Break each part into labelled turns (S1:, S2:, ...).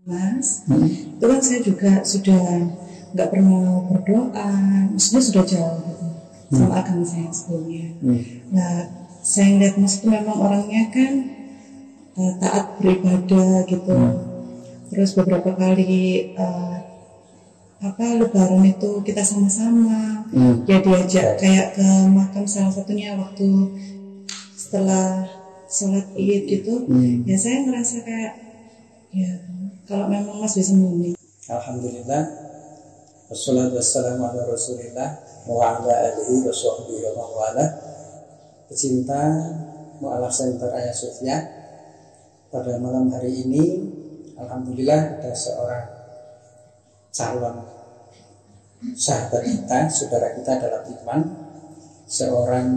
S1: Mas, itu kan saya juga sudah nggak pernah berdoa, maksudnya sudah jauh gitu, sama agama saya sebelumnya. Nah, saya ngeliat Mas itu memang orangnya kan taat beribadah gitu. Terus beberapa kali Lebaran itu kita sama-sama, ya diajak kayak ke makam salah satunya waktu setelah sholat Id gitu. Ya saya ngerasa kayak ya kalau memang Mas bisa memilih.
S2: Alhamdulillah, wassalatu wassalamu ala rasulillah wa ala alihi wa sahbihi wa wala. Pecinta Mu'alaf Center Ayah Sofia, pada malam hari ini alhamdulillah ada seorang calon sahabat kita, saudara kita dalam iman, seorang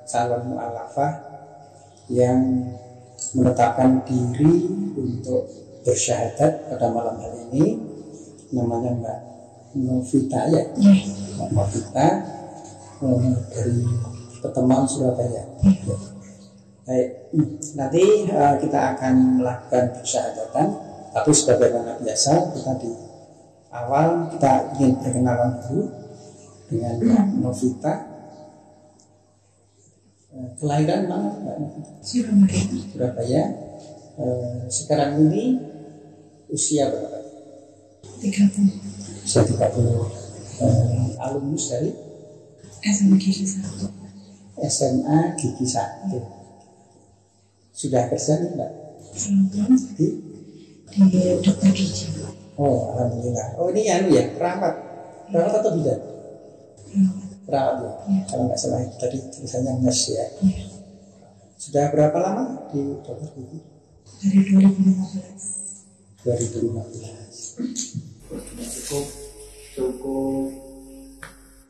S2: calon mu'alafah yang menetapkan diri untuk bersyahadat pada malam hari ini. Namanya Mbak Novita ya, Mbak Novita dari Petemon, Surabaya. Baik, nanti kita akan melakukan persyahadatan, tapi sebagaimana biasa kita di awal kita ingin perkenalan dulu dengan Mbak Novita. Kelahiran mana Mbak Novita? Surabaya. Sekarang ini usia berapa?
S1: 30.
S2: Usia 30. Alumnus dari
S1: SMA Gigi 1.
S2: SMA Gigi 1. Sudah kerja nih Mbak?
S1: Di dokter gigi.
S2: Oh, alhamdulillah. Oh, ini anu ya, perawat atau bidan? Perawat ya. Kalau nggak salah tadi tulisannya nurse ya. Sudah berapa lama di dokter gigi?
S1: Dari 2015.
S2: 2015. Cukup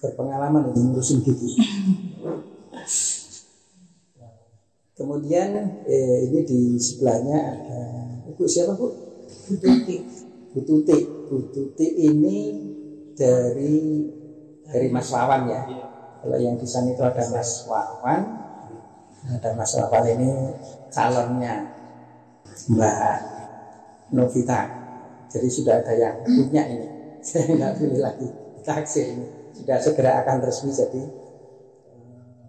S2: berpengalaman ini ngurusin gigi. Kemudian ini di sebelahnya ada Ibu siapa Bu?
S1: Bu Tuti.
S2: Bu Tuti. Bu Tuti ini dari Mas Wawan ya. Kalau yang di sana itu ada Mas Wawan. Ada Mas Wawan ini calonnya Mbak Novita. Jadi sudah ada yang punya ini. Saya nggak pilih lagi. Taksir ini sudah segera akan resmi jadi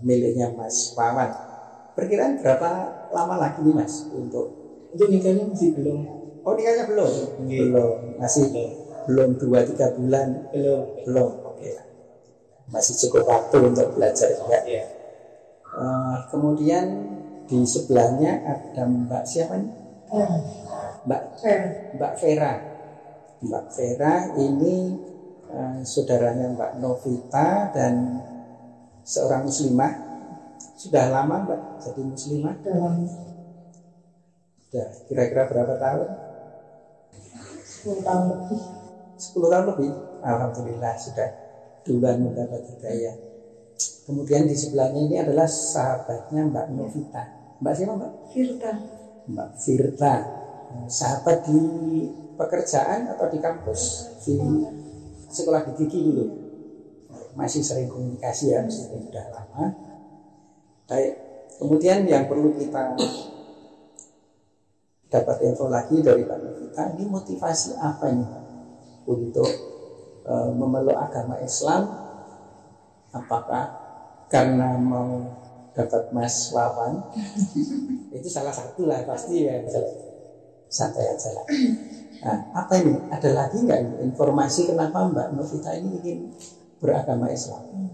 S2: miliknya Mas Wawan. Perkiraan berapa lama lagi nih Mas untuk
S3: nikahnya masih belum?
S2: Oh, nikahnya belum? Belum, masih belum 2-3 bulan? Belum. Oke. Masih cukup waktu untuk belajar juga. Kemudian di sebelahnya ada Mbak siapa nih? Mbak Vera. Mbak Vera ini saudaranya Mbak Novita dan seorang muslimah. Sudah lama Mbak jadi muslimah? Sudah kira-kira berapa tahun?
S1: 10 tahun lebih.
S2: 10 tahun lebih? Alhamdulillah sudah duluan mendapat hidayah. Kemudian di sebelahnya ini adalah sahabatnya Mbak Novita. Mbak siapa Mbak?
S1: Firta.
S2: Mbak Firta. Sahabat di pekerjaan atau di kampus? Di sekolah di gigi dulu? Masih sering komunikasi ya, meskipun sudah lama. Baik, kemudian yang perlu kita dapat info lagi dari Mbak Novita, ini motivasi apa ini untuk memeluk agama Islam? Apakah karena mau dapat Mas Wawan? Itu salah satu lah pasti ya, santai aja lah. Nah, apa ini? Ada lagi nggak informasi kenapa Mbak Novita ini ingin beragama Islam?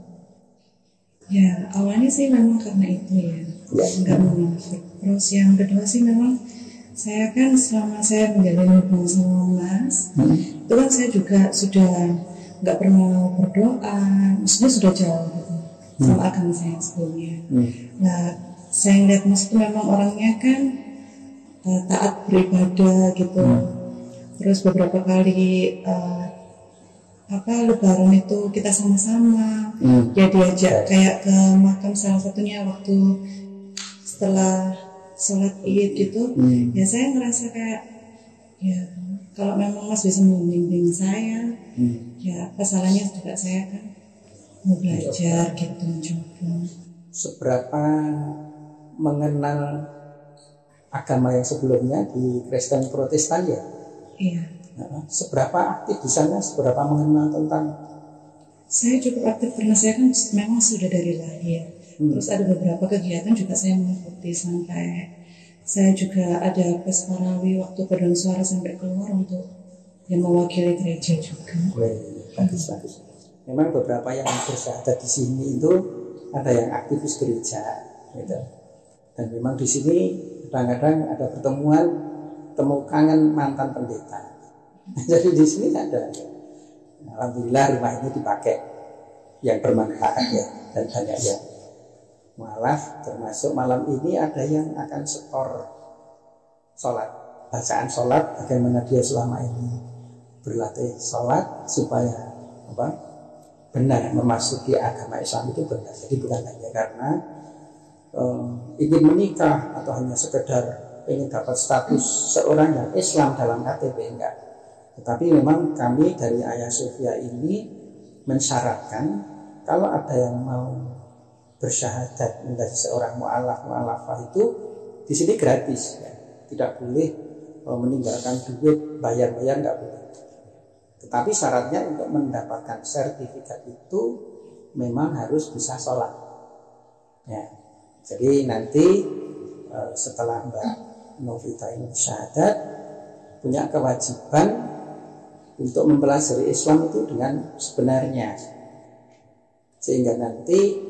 S1: Ya awalnya sih memang karena itu ya, nggak munafik. Terus yang kedua sih memang saya kan selama saya menjalin hubungan sama Mas, itu kan saya juga sudah nggak pernah berdoa, maksudnya sudah jauh gitu, sama agama saya sebelumnya. Nah saya ngeliat Mas itu memang orangnya kan taat beribadah gitu. Terus beberapa kali Lebaran itu kita sama-sama, ya diajak kayak ke makam salah satunya waktu setelah sholat Id gitu. Ya saya ngerasa kayak ya kalau memang Mas bisa membimbing saya, ya apa salahnya juga saya kan mau belajar gitu, mencoba.
S2: Seberapa mengenal agama yang sebelumnya di Kristen Protestan ya?
S1: Iya.
S2: Seberapa aktif di sana, seberapa mengenal tentang?
S1: Saya cukup aktif karena saya kan memang sudah dari lahir. Terus ada beberapa kegiatan juga saya mengikuti, sampai saya juga ada Pesparawi waktu paduan suara sampai keluar untuk yang mewakili gereja juga.
S2: Bagus. Memang beberapa yang bersyahadat di sini itu ada yang aktivis gereja, gitu. Dan memang di sini kadang-kadang ada pertemuan temu kangen mantan pendeta. Jadi di sini ada. Alhamdulillah rumah ini dipakai yang bermanfaat ya, dan banyak yang mualaf. Termasuk malam ini ada yang akan setor sholat, bacaan sholat, bagaimana dia selama ini berlatih sholat supaya benar memasuki agama Islam itu benar. Jadi bukan hanya karena ingin menikah atau hanya sekedar ingin dapat status seorang yang Islam dalam KTP, enggak. Tetapi memang kami dari Hagia Sophia ini mensyaratkan kalau ada yang mau bersyahadat menjadi seorang mu'alafah itu di sini gratis, ya. Tidak boleh meninggalkan duit, bayar-bayar enggak boleh. Tetapi syaratnya untuk mendapatkan sertifikat itu memang harus bisa sholat. Ya. Jadi nanti setelah Mbak Novita ini syahadat, punya kewajiban untuk mempelajari Islam itu dengan sebenarnya, sehingga nanti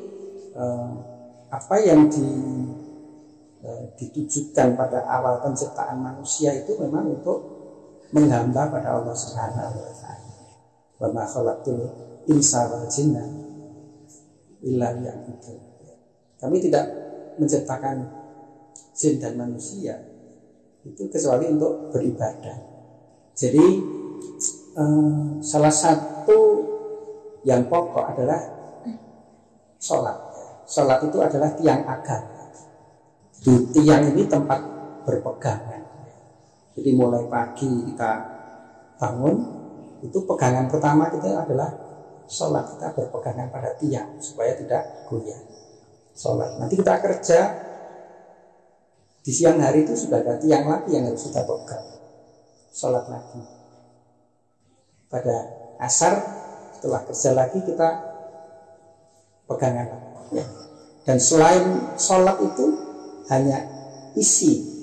S2: apa yang ditujukan pada awal penciptaan manusia itu memang untuk menghamba pada Allah Subhanahu wa taala. Wa ma khalaqtul insa wal jinna illa liya'budun. Kami tidak menciptakan jin dan manusia itu kecuali untuk beribadah. Jadi salah satu yang pokok adalah sholat. Sholat itu adalah tiang agama. Di tiang ini tempat berpegangan. Jadi mulai pagi kita bangun, itu pegangan pertama kita adalah sholat. Kita berpegangan pada tiang supaya tidak goyah. Sholat. Nanti kita kerja, di siang hari itu sudah ada tiang lagi yang harus kita pegang. Sholat lagi. Pada asar setelah kerja lagi kita pegangan lagi. Ya. Dan selain sholat itu hanya isi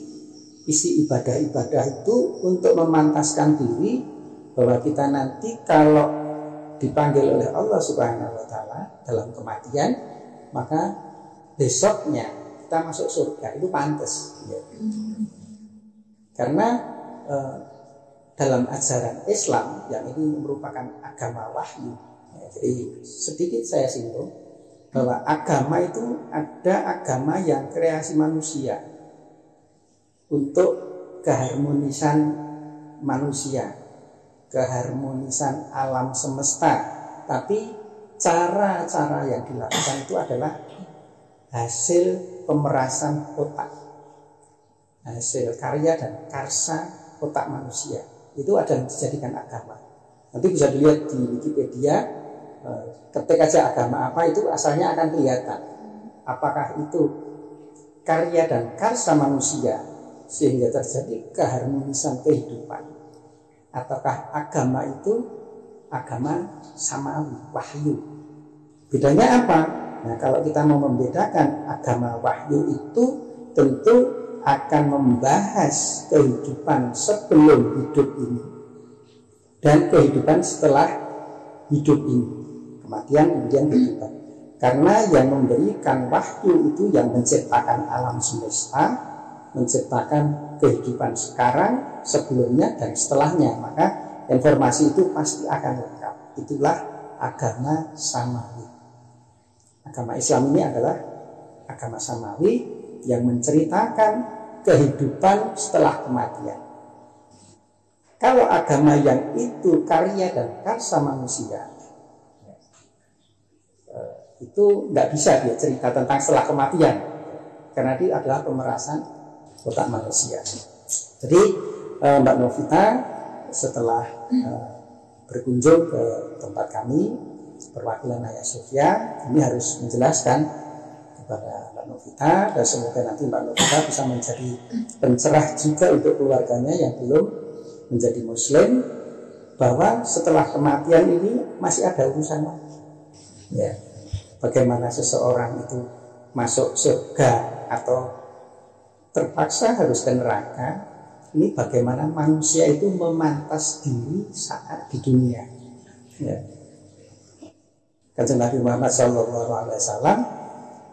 S2: ibadah-ibadah itu untuk memantaskan diri bahwa kita nanti kalau dipanggil oleh Allah Subhanahu wa taala dalam kematian, maka besoknya kita masuk surga, itu pantas ya. Karena dalam ajaran Islam yang ini merupakan agama wahyu ya, jadi sedikit saya singgung bahwa agama itu ada agama yang kreasi manusia untuk keharmonisan manusia, keharmonisan alam semesta. Tapi cara-cara yang dilakukan itu adalah hasil pemerasan otak, hasil karya dan karsa otak manusia. Itu ada yang dijadikan agama. Nanti bisa dilihat di Wikipedia, ketik aja agama apa itu asalnya akan kelihatan. Apakah itu karya dan karsa manusia sehingga terjadi keharmonisan kehidupan, ataukah agama itu agama samawi, wahyu. Bedanya apa? Nah, kalau kita mau membedakan agama wahyu itu tentu akan membahas kehidupan sebelum hidup ini dan kehidupan setelah hidup ini, kematian kemudian kehidupan. Karena yang memberikan wahyu itu yang menciptakan alam semesta, menciptakan kehidupan sekarang, sebelumnya dan setelahnya, maka informasi itu pasti akan lengkap. Itulah agama samawi. Agama Islam ini adalah agama samawi yang menceritakan kehidupan setelah kematian. Kalau agama yang itu karya dan karsa manusia, itu nggak bisa dia cerita tentang setelah kematian, karena dia adalah pemerasan otak manusia. Jadi Mbak Novita setelah berkunjung ke tempat kami, perwakilan Hagia Sophia, kami harus menjelaskan kepada Mbak Novita, dan semoga nanti Mbak Novita bisa menjadi pencerah juga untuk keluarganya yang belum menjadi muslim, bahwa setelah kematian ini masih ada urusan lagi. Ya, bagaimana seseorang itu masuk surga atau terpaksa harus ke neraka, ini bagaimana manusia itu memantas diri saat di dunia. Ya. Kanjeng Nabi Muhammad SAW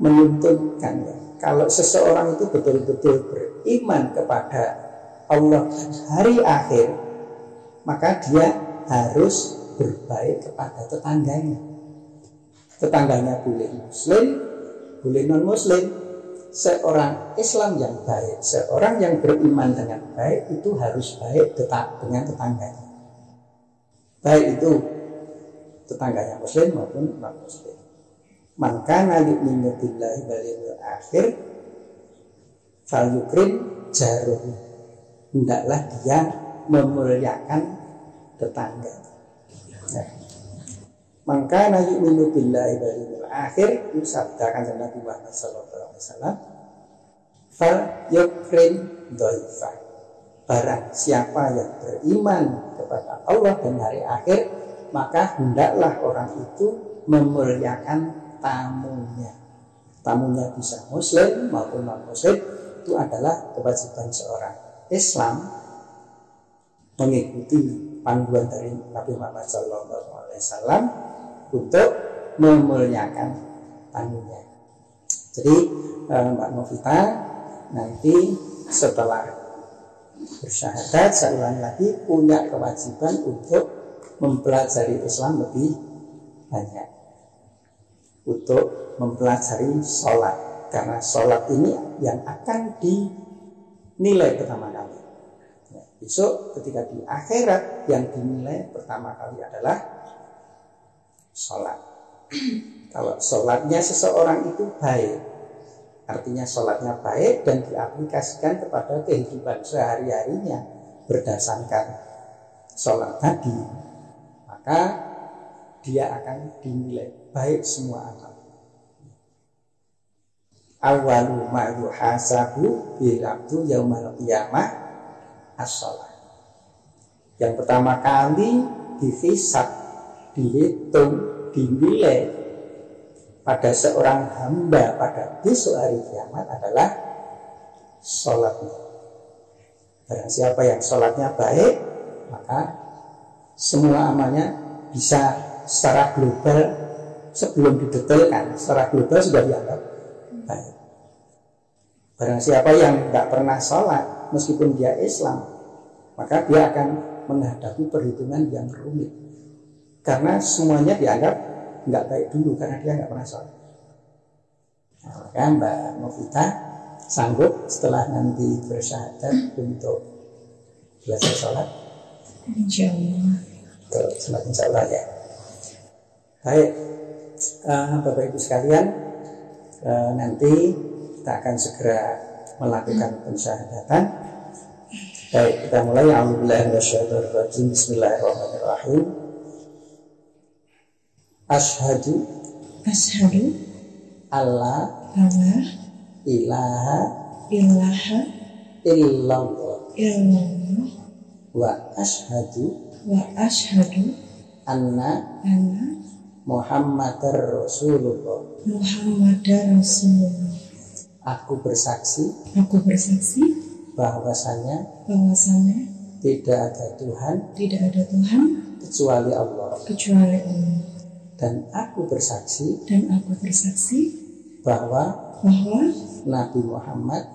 S2: menuntunkan, ya, kalau seseorang itu betul-betul beriman kepada Allah hari akhir, maka dia harus berbaik kepada tetangganya. Tetangganya boleh muslim, boleh non-muslim. Seorang Islam yang baik, seorang yang beriman dengan baik, itu harus baik dengan tetangganya. Baik itu tetangganya muslim maupun non-muslim. Man kana yu'minu billahi wal yawmil akhir falyukrim jaruhu. Hendaklah dia memuliakan tetangganya. Nah, man kana yu'minu billahi wal yawmil akhir, sabdakan Nabi Muhammad sallallahu alaihi wasallam, falyukrim dhaifah. Barang siapa yang beriman kepada Allah dan hari akhir, maka hendaklah orang itu memuliakan tamunya. Tamunya bisa muslim maupun non-muslim. Itu adalah kewajiban seorang Islam mengikuti panduan dari Nabi Muhammad SAW untuk memuliakan tamunya. Jadi Mbak Novita nanti setelah bersyahadat, saya ulangi lagi, punya kewajiban untuk mempelajari Islam lebih banyak, untuk mempelajari sholat, karena sholat ini yang akan dinilai pertama kali. Ya, besok ketika di akhirat yang dinilai pertama kali adalah sholat. Kalau sholatnya seseorang itu baik, artinya sholatnya baik dan diaplikasikan kepada kehidupan sehari-harinya berdasarkan sholat tadi, maka dia akan dinilai baik semua amal. Awalu ma yuhasabu bil abdu yaumal qiyamah as-shalah. Yang pertama kali dihisab, dihitung, dinilai pada seorang hamba pada besok hari kiamat adalah sholatnya. Barang siapa yang sholatnya baik, maka semua amalnya bisa secara global, sebelum didetailkan, secara global sudah dianggap baik. Barang siapa yang tidak pernah sholat, meskipun dia Islam, maka dia akan menghadapi perhitungan yang rumit, karena semuanya dianggap nggak baik dulu, karena dia nggak pernah sholat. Nah, maka Mbak Novita sanggup setelah nanti bersyahadat untuk belajar sholat?
S1: Insya Allah.
S2: Sholat insya Allah ya. Baik, Bapak Ibu sekalian, nanti kita akan segera melakukan pensyahadatan. Baik, kita mulai. A'udzubillahi Bismillahirrahmanirrahim. Asyhadu alla ilaha illallah wa asyhadu anna Muhammadar Rasulullah. Aku bersaksi bahwasanya tidak ada Tuhan kecuali Allah. Dan aku bersaksi bahwa Nabi Muhammad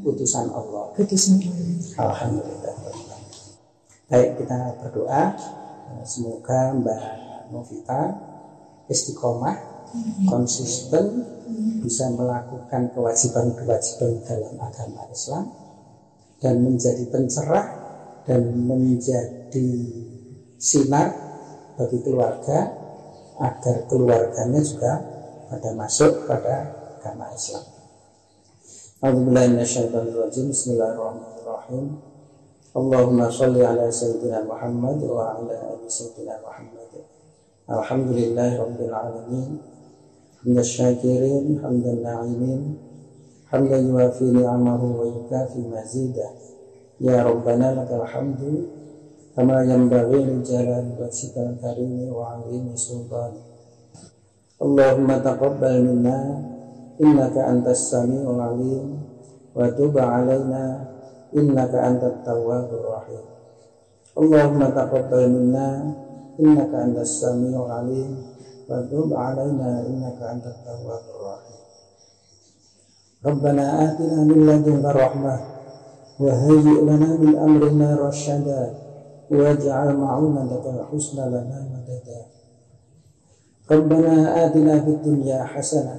S2: utusan Allah. Alhamdulillah. Baik, kita berdoa semoga Mbak Novita istiqomah, konsisten, bisa melakukan kewajiban-kewajiban dalam agama Islam dan menjadi pencerah dan menjadi sinar bagi keluarga, agar keluarganya juga pada masuk pada agama Islam. A'udzubillahi minasyaitonirrajim. Bismillahirrahmanirrahim. Allahumma sholli ala sayyidina Muhammad wa ala ali sayyidina Muhammad. Alhamdulillahi rabbil alamin. Hamdan syakirin, hamdan na'imin, hamdan yuwafi ni'amahu wa yukafi mazidah. Ya Rabbana lakal hamdu kama yanbaghi li jalali wajhikal karimi wa 'azimi sultanik. Allahumma taqabbal minna innaka antas samiul 'alim wa tub 'alaina innaka antat tawwabur rahim. Allahumma taqabbal minna innaka antas samiul 'alim wa tub 'alaina innaka antat tawwabur rahim. Rabbana atina min ladunka rahmah wa hayyi' lana min amrina rasyada waj'al ma'unatakal husna lana madada. Rabbana atina fid dunya hasanah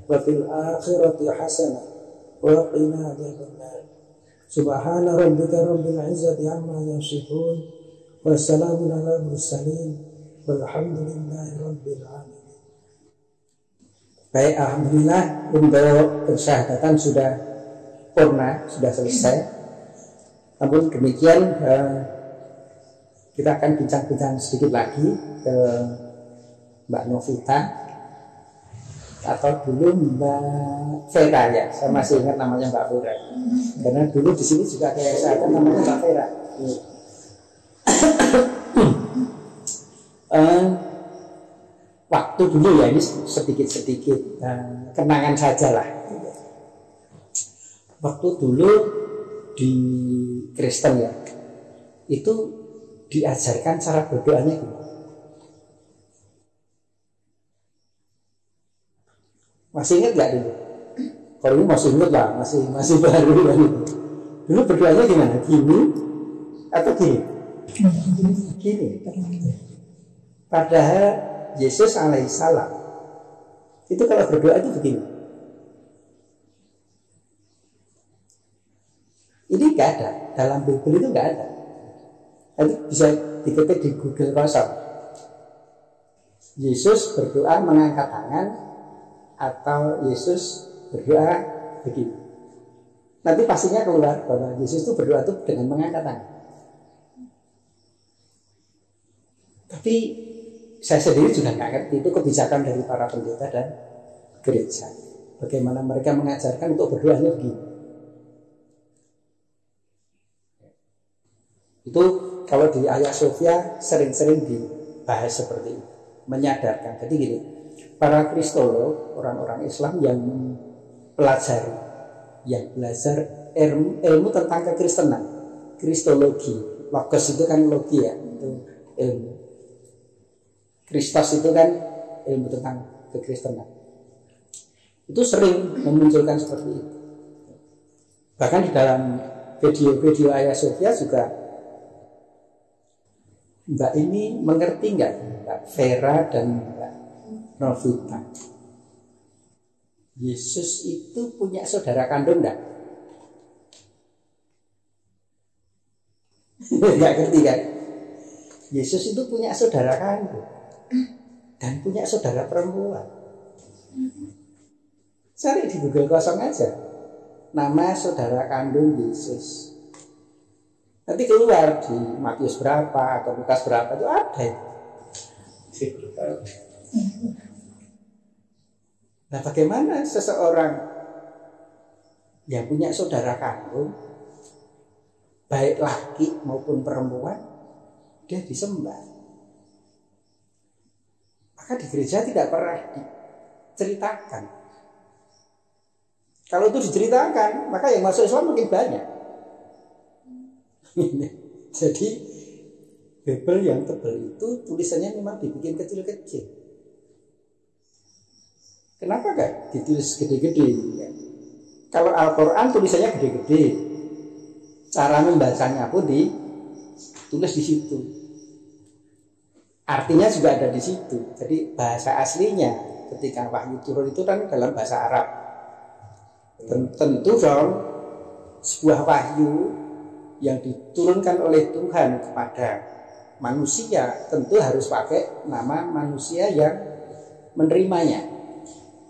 S2: wa fil akhirati hasanah wa qina adzabannar. Subhana rabbika rabbil izzati amma yasifun wa salamun alal mursalin walhamdulillahi rabbil alamin. Baik, alhamdulillah untuk persyahadatan sudah purna, sudah selesai. Namun demikian kita akan bincang-bincang sedikit lagi ke Mbak Novita atau dulu Mbak Vera ya. Saya masih ingat namanya Mbak Vera. Karena dulu di sini juga ada yang saya namanya Mbak Vera. Waktu dulu ya, ini sedikit-sedikit kenangan saja lah. Waktu dulu di Kristen ya, itu diajarkan cara berdoanya gimana? Masih ingat nggak dulu? Kalau ini masih ingat lah, masih baru lah. Dulu berdoanya gimana? Gini atau gini? Gini. Padahal Yesus alaihissalam itu kalau berdoa itu begini. Ini nggak ada dalam Bible, itu nggak ada. Nanti bisa diketik di Google kosong. Yesus berdoa mengangkat tangan atau Yesus berdoa begini. Nanti pastinya keluar bahwa Yesus itu berdoa itu dengan mengangkat tangan. Tapi saya sendiri juga nggak ngerti itu kebijakan dari para pendeta dan gereja. Bagaimana mereka mengajarkan untuk berdoanya begini. Itu kalau di Hagia Sophia sering-sering dibahas seperti itu, menyadarkan. Jadi gini, para kristolog, orang-orang Islam yang pelajari, yang belajar ilmu tentang kekristenan, kristologi, logos itu kan logi ya, itu ilmu. Kristos itu kan ilmu tentang kekristenan. Itu sering memunculkan seperti itu. Bahkan di dalam video-video Hagia Sophia juga Mbak ini mengerti nggak, Mbak Vera dan Mbak Novita, Yesus itu punya saudara kandung nggak? Nggak ngerti kan? Yesus itu punya saudara kandung dan punya saudara perempuan. Cari di Google kosong aja nama saudara kandung Yesus. Nanti keluar di Matius berapa atau Lukas berapa itu ada. Nah, bagaimana seseorang yang punya saudara kandung, baik laki maupun perempuan, dia disembah? Maka di gereja tidak pernah diceritakan. Kalau itu diceritakan, maka yang masuk Islam makin banyak. Jadi Bible yang tebal itu tulisannya memang dibikin kecil-kecil. Kenapa gak ditulis gede-gede? Kalau Al-Quran tulisannya gede-gede, cara membacanya pun ditulis di situ. Artinya juga ada di situ. Jadi bahasa aslinya ketika wahyu turun itu kan dalam bahasa Arab. Tentu dong sebuah wahyu yang diturunkan oleh Tuhan kepada manusia tentu harus pakai nama manusia yang menerimanya.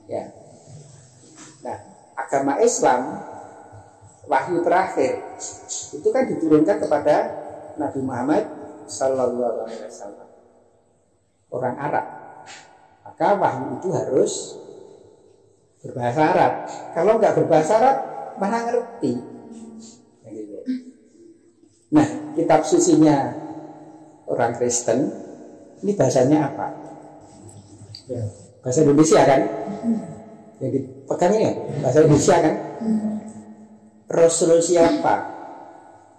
S2: Ya. Nah, agama Islam wahyu terakhir itu kan diturunkan kepada Nabi Muhammad Sallallahu Alaihi Wasallam, orang Arab. Maka wahyu itu harus berbahasa Arab. Kalau nggak berbahasa Arab, mana ngerti? Nah, kitab sucinya orang Kristen ini bahasanya apa? Ya, bahasa Indonesia kan? Yang dipegang ini ya, bahasa Indonesia kan? Rasul siapa?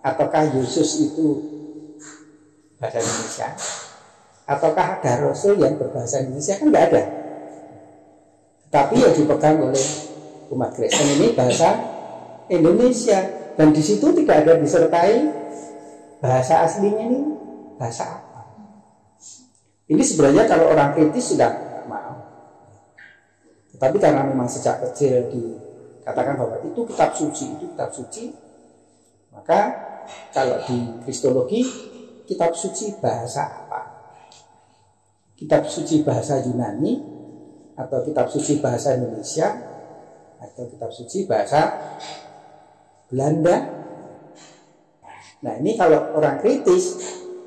S2: Ataukah Yesus itu bahasa Indonesia? Ataukah ada Rasul yang berbahasa Indonesia? Kan nggak ada. Tapi yang dipegang oleh umat Kristen ini bahasa Indonesia, dan di situ tidak ada disertai bahasa aslinya ini bahasa apa. Ini sebenarnya kalau orang kritis sudah nggak mau. Tetapi karena memang sejak kecil dikatakan bahwa itu kitab suci, maka kalau di Kristologi kitab suci bahasa apa? Kitab suci bahasa Yunani, atau kitab suci bahasa Indonesia, atau kitab suci bahasa Belanda. Nah, ini kalau orang kritis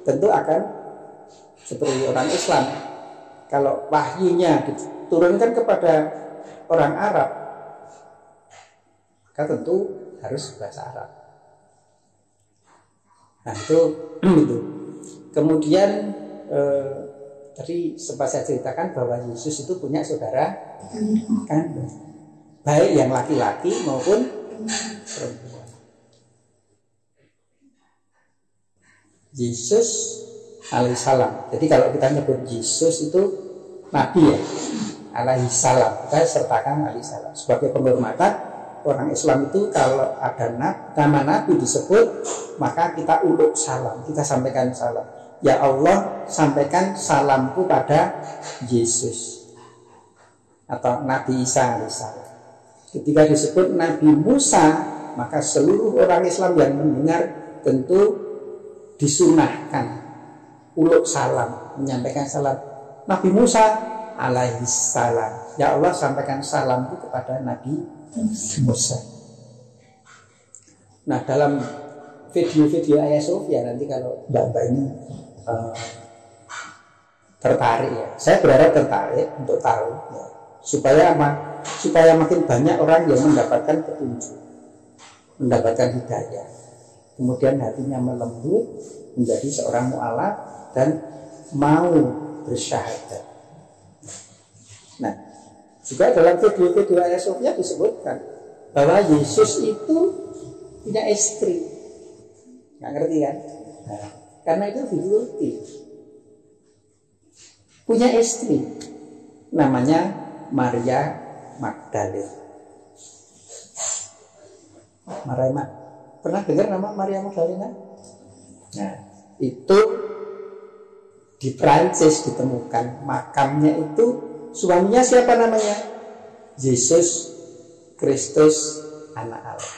S2: tentu akan seperti orang Islam. Kalau wahyunya diturunkan kepada orang Arab, maka tentu harus bahasa Arab. Nah, itu. Kemudian tadi sempat saya ceritakan bahwa Yesus itu punya saudara kandung, baik yang laki-laki maupun perempuan. Yesus alaihissalam. Jadi kalau kita nyebut Yesus itu Nabi ya, alaihissalam, kita sertakan alaihissalam sebagai penghormatan. Orang Islam itu kalau ada nama Nabi disebut, maka kita uluk salam, kita sampaikan salam. Ya Allah, sampaikan salamku pada Yesus atau Nabi Isa alaihissalam. Ketika disebut Nabi Musa, maka seluruh orang Islam yang mendengar tentu disunahkan uluk salam, menyampaikan salam. Nabi Musa alaihissalam, ya Allah sampaikan salamku kepada Nabi Musa. Nah, dalam video-video Ayah Sofia nanti kalau Mbak ini tertarik ya, saya berharap tertarik untuk tahu ya, supaya makin banyak orang yang mendapatkan petunjuk, mendapatkan hidayah, kemudian hatinya melembut menjadi seorang mu'alaf dan mau bersyahadat. Nah, juga dalam video-video Ayah Sofia disebutkan bahwa Yesus itu punya istri. Nggak ngerti kan? Nah, karena itu dituruti. Punya istri, namanya Maria Magdalena. Pernah dengar nama Maria Magdalena? Nah, itu di Prancis ditemukan makamnya itu. Suaminya siapa namanya? Yesus Kristus anak Allah.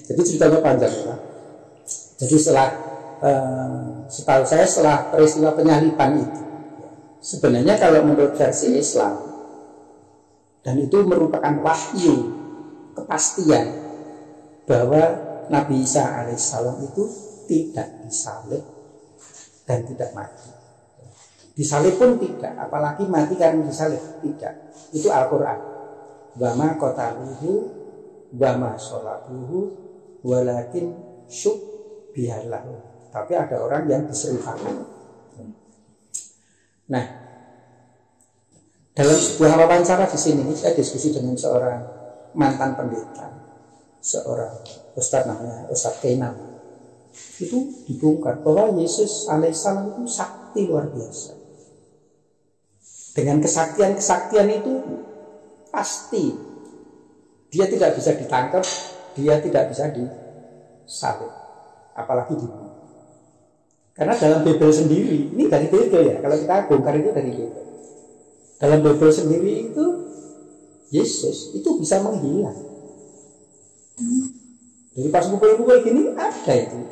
S2: Jadi ceritanya panjang ya. Jadi setahu saya setelah peristiwa penyaliban itu, sebenarnya kalau menurut versi Islam, dan itu merupakan wahyu kepastian bahwa Nabi Isa alaihissalam itu tidak disalib dan tidak mati. Disalib pun tidak, apalagi mati karena disalib, tidak. Itu Al-Quran. Wa ma qataluhu wa ma sholabuhu walakin syubbihalahu. Tapi ada orang yang diserupakan. Nah, dalam sebuah wawancara di sini saya diskusi dengan seorang mantan pendeta, seorang ustadz namanya Ustadz Keinam. Itu dibongkar bahwa Yesus alaihissalam itu sakti luar biasa. Dengan kesaktian itu pasti dia tidak bisa ditangkap, dia tidak bisa disalib, apalagi dibunuh. Karena dalam Bible sendiri, ini dari Bible ya, kalau kita bongkar itu dari Bible. Dalam Bible sendiri itu Yesus itu bisa menghilang. Jadi pas pukul-pukul gini ada itu,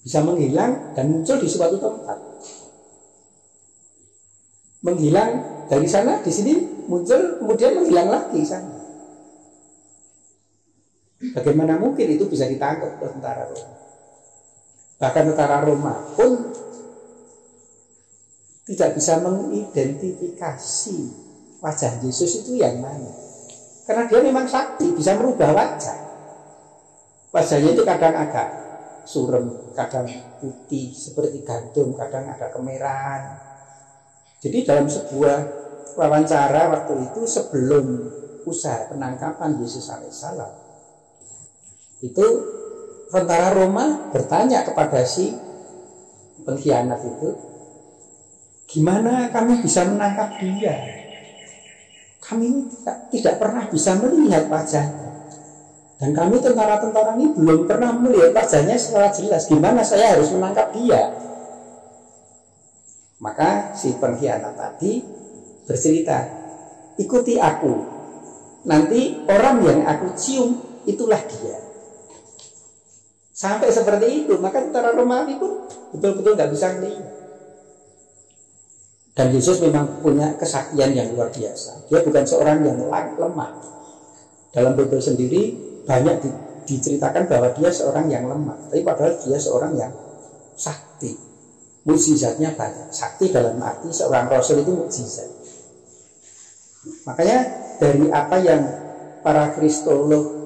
S2: bisa menghilang dan muncul di suatu tempat. Menghilang dari sana, di sini muncul, kemudian menghilang lagi sana. Bagaimana mungkin itu bisa ditangkap oleh tentara Roma? Bahkan tentara Roma pun tidak bisa mengidentifikasi wajah Yesus itu yang mana. Karena dia memang sakti, bisa merubah wajah. Wajahnya itu kadang agak surem, kadang putih seperti gandum, kadang ada kemerahan. Jadi dalam sebuah wawancara waktu itu sebelum usaha penangkapan Yesus alaihissalam, itu tentara Roma bertanya kepada si pengkhianat itu, gimana kami bisa menangkap dia? Kami tidak pernah bisa melihat wajahnya. Dan kami tentara-tentara ini belum pernah melihat wajahnya secara jelas. Gimana saya harus menangkap dia? Maka si pengkhianat tadi bercerita, ikuti aku. Nanti orang yang aku cium itulah dia. Sampai seperti itu, maka tentara Romawi pun betul-betul nggak bisa melihat. Dan Yesus memang punya kesaktian yang luar biasa. Dia bukan seorang yang lemah. Dalam Bible sendiri banyak diceritakan bahwa dia seorang yang lemah, tapi padahal dia seorang yang sakti. Mukjizatnya banyak. Sakti dalam arti seorang rasul itu mukjizat. Makanya dari apa yang para kristolog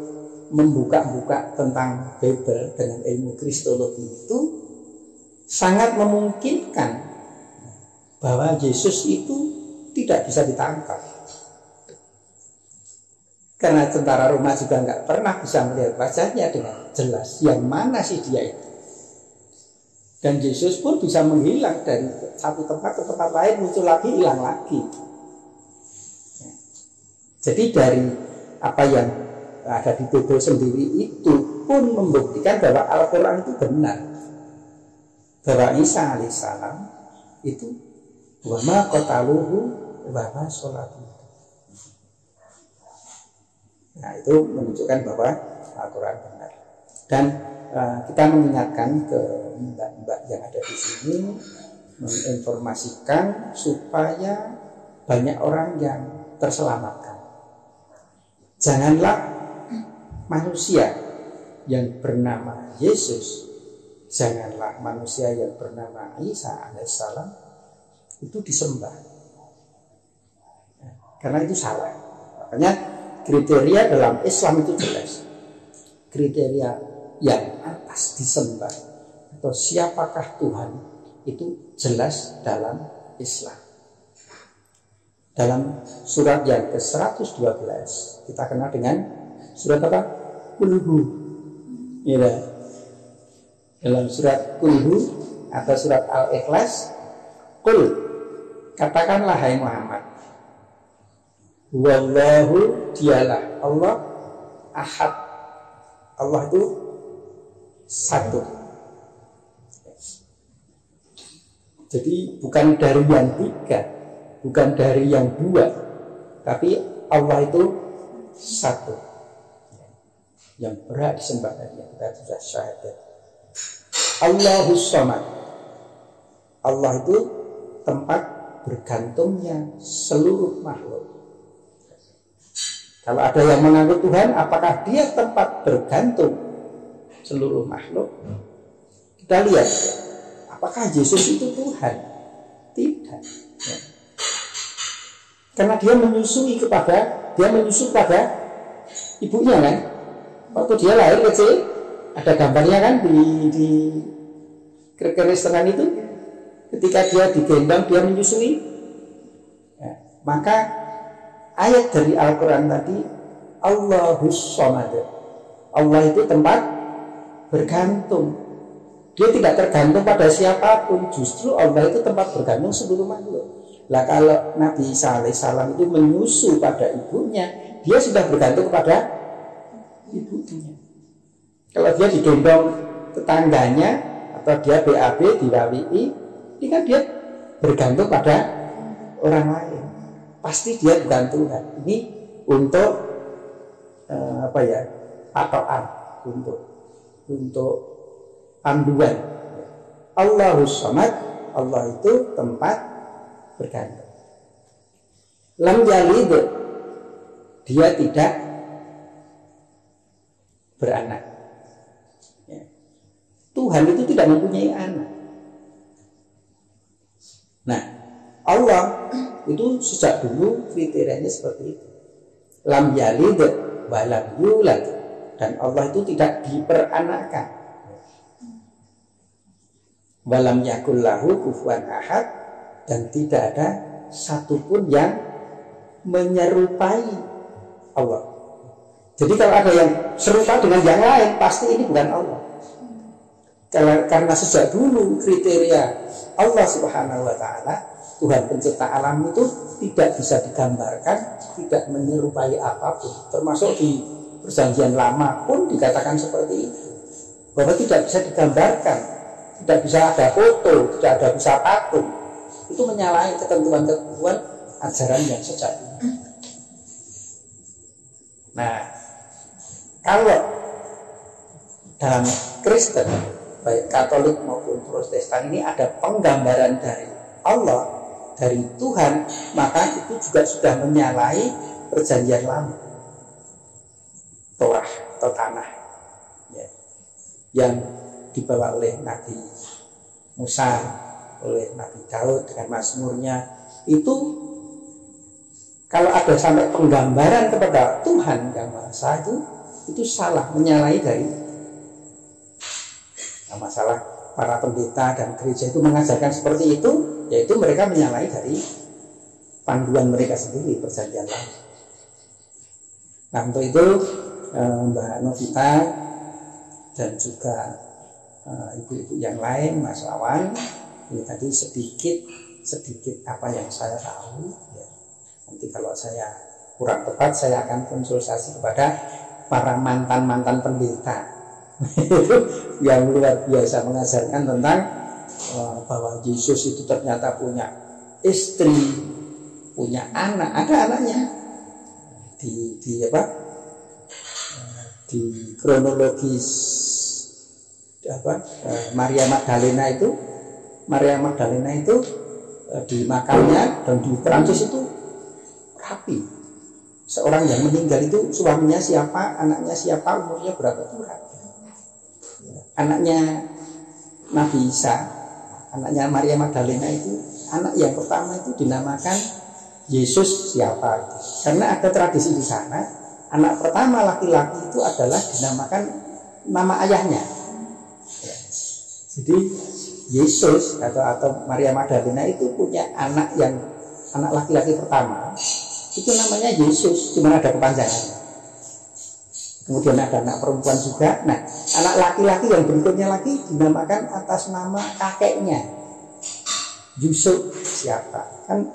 S2: membuka-buka tentang Bible dengan ilmu kristologi itu sangat memungkinkan bahwa Yesus itu tidak bisa ditangkap. Karena tentara Roma juga nggak pernah bisa melihat wajahnya dengan jelas. Yang mana sih dia itu? Dan Yesus pun bisa menghilang dari satu tempat ke tempat lain, muncul lagi, hilang lagi. Jadi dari apa yang ada di Bible sendiri itu pun membuktikan bahwa Al-Quran itu benar. Bahwa Isa alaihissalam itu wa ma qataluhu wa ma sholatuhu. Nah, itu menunjukkan bahwa Al-Quran benar. Dan kita mengingatkan ke mbak-mbak yang ada di sini, menginformasikan supaya banyak orang yang terselamatkan. Janganlah manusia yang bernama Yesus, janganlah manusia yang bernama Isa alaihissalam itu disembah. Karena itu salah. Makanya kriteria dalam Islam itu jelas. Kriteria yang atas disembah atau siapakah Tuhan itu jelas dalam Islam. Dalam surat yang ke-112 kita kenal dengan surat apa? Qul-hu. Ya. Dalam surat Qul-hu atau surat Al-Ikhlas, Qul, katakanlah hai Muhammad, wallahu dialah Allah ahad. Allah itu satu. Jadi bukan dari yang tiga, bukan dari yang dua, tapi Allah itu satu yang berhak disembah. Yang kita sudah syahadat. Allahus Samad. Allah itu tempat bergantungnya seluruh makhluk. Kalau ada yang mengaku Tuhan, apakah dia tempat bergantung seluruh makhluk? Kita lihat, apakah Yesus itu Tuhan? Tidak. Karena dia menyusu pada ibunya kan. Waktu dia lahir kecil, ada gambarnya kan di keris-keris itu. Ketika dia digendong, dia menyusui. Maka ayat dari Al-Quran tadi, Allahus Samad, Allah itu tempat bergantung. Dia tidak tergantung pada siapapun. Justru Allah itu tempat bergantung seluruh makhluk. Lah kalau Nabi Isa alaihissalam itu menyusu pada ibunya, dia sudah bergantung kepada ibunya. Kalau dia digendong tetangganya atau dia BAB dirawii, ini kan dia bergantung pada orang lain. Pasti dia bukan Tuhan. Ini untuk patokan, untuk panduan. Allahus Samad, Allah itu tempat bergantung. Lam yalid, dia tidak beranak. Tuhan itu tidak mempunyai anak. Nah, Allah itu sejak dulu kriterianya seperti itu. Lam yalid wa lam yulad, dan Allah itu tidak diperanakkan. Walam yakul lahu kufuwan ahad, dan tidak ada satupun yang menyerupai Allah. Jadi kalau ada yang serupa dengan yang lain, pasti ini bukan Allah. Karena sejak dulu kriteria Allah Subhanahu wa Ta'ala, Tuhan pencipta alam itu tidak bisa digambarkan, tidak menyerupai apapun. Termasuk di Perjanjian Lama pun dikatakan seperti itu, bahwa tidak bisa digambarkan, tidak bisa ada foto, tidak ada bisa patung. Itu menyalahi ketentuan-ketentuan ajaran yang sejak dulu. Nah, kalau dalam Kristen, baik Katolik maupun Protestan, ini ada penggambaran dari Allah, dari Tuhan, maka itu juga sudah menyalahi Perjanjian Lama, Torah atau tanah, ya, yang dibawa oleh Nabi Musa, oleh Nabi Daud dengan Mazmurnya. Itu kalau ada sampai penggambaran kepada Tuhan yang Maha Esa, itu salah, menyalahi dari masalah para pendeta dan gereja itu mengajarkan seperti itu, yaitu mereka menyalahi dari panduan mereka sendiri, Perjanjian Lama. Nah, untuk itu Mbak Novita dan juga ibu-ibu yang lain, Mas Wawan, ini tadi sedikit apa yang saya tahu, ya. Nanti kalau saya kurang tepat, saya akan konsultasi kepada para mantan pendeta yang luar biasa mengajarkan tentang bahwa Yesus itu ternyata punya istri, punya anak, ada anaknya. Di kronologis Maria Magdalena itu di makamnya dan di Perancis itu rapi. Seorang yang meninggal itu suaminya siapa, anaknya siapa, umurnya berapa itu rapi. Anaknya Nabi Isa, anaknya Maria Magdalena itu, anak yang pertama itu dinamakan Yesus siapa. Karena ada tradisi di sana, anak pertama laki-laki itu adalah dinamakan nama ayahnya. Jadi Yesus atau Maria Magdalena itu punya anak laki-laki pertama, itu namanya Yesus, cuma ada kepanjangannya. Kemudian ada anak perempuan juga. Nah, anak laki-laki yang berikutnya lagi dinamakan atas nama kakeknya, Yusuf siapa. Kan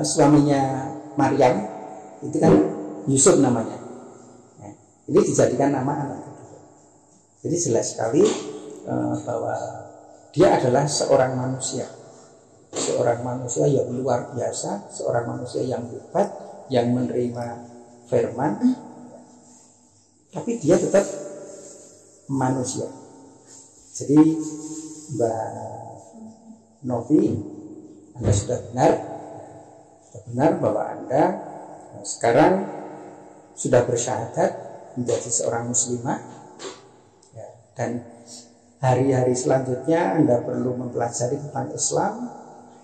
S2: suaminya Maryam itu kan Yusuf namanya. Nah, ini dijadikan nama anak kedua. Jadi jelas sekali bahwa dia adalah seorang manusia yang luar biasa, seorang manusia yang hebat, yang menerima firman, tapi dia tetap manusia. Jadi Mbak Novi, Anda sudah benar bahwa Anda sekarang sudah bersyahadat menjadi seorang muslimah, ya, dan hari-hari selanjutnya Anda perlu mempelajari tentang Islam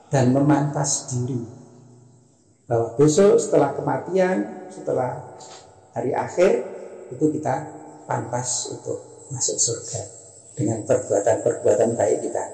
S2: dan memantas diri bahwa besok setelah kematian, setelah hari akhir, itu kita pantas untuk masuk surga dengan perbuatan-perbuatan baik kita.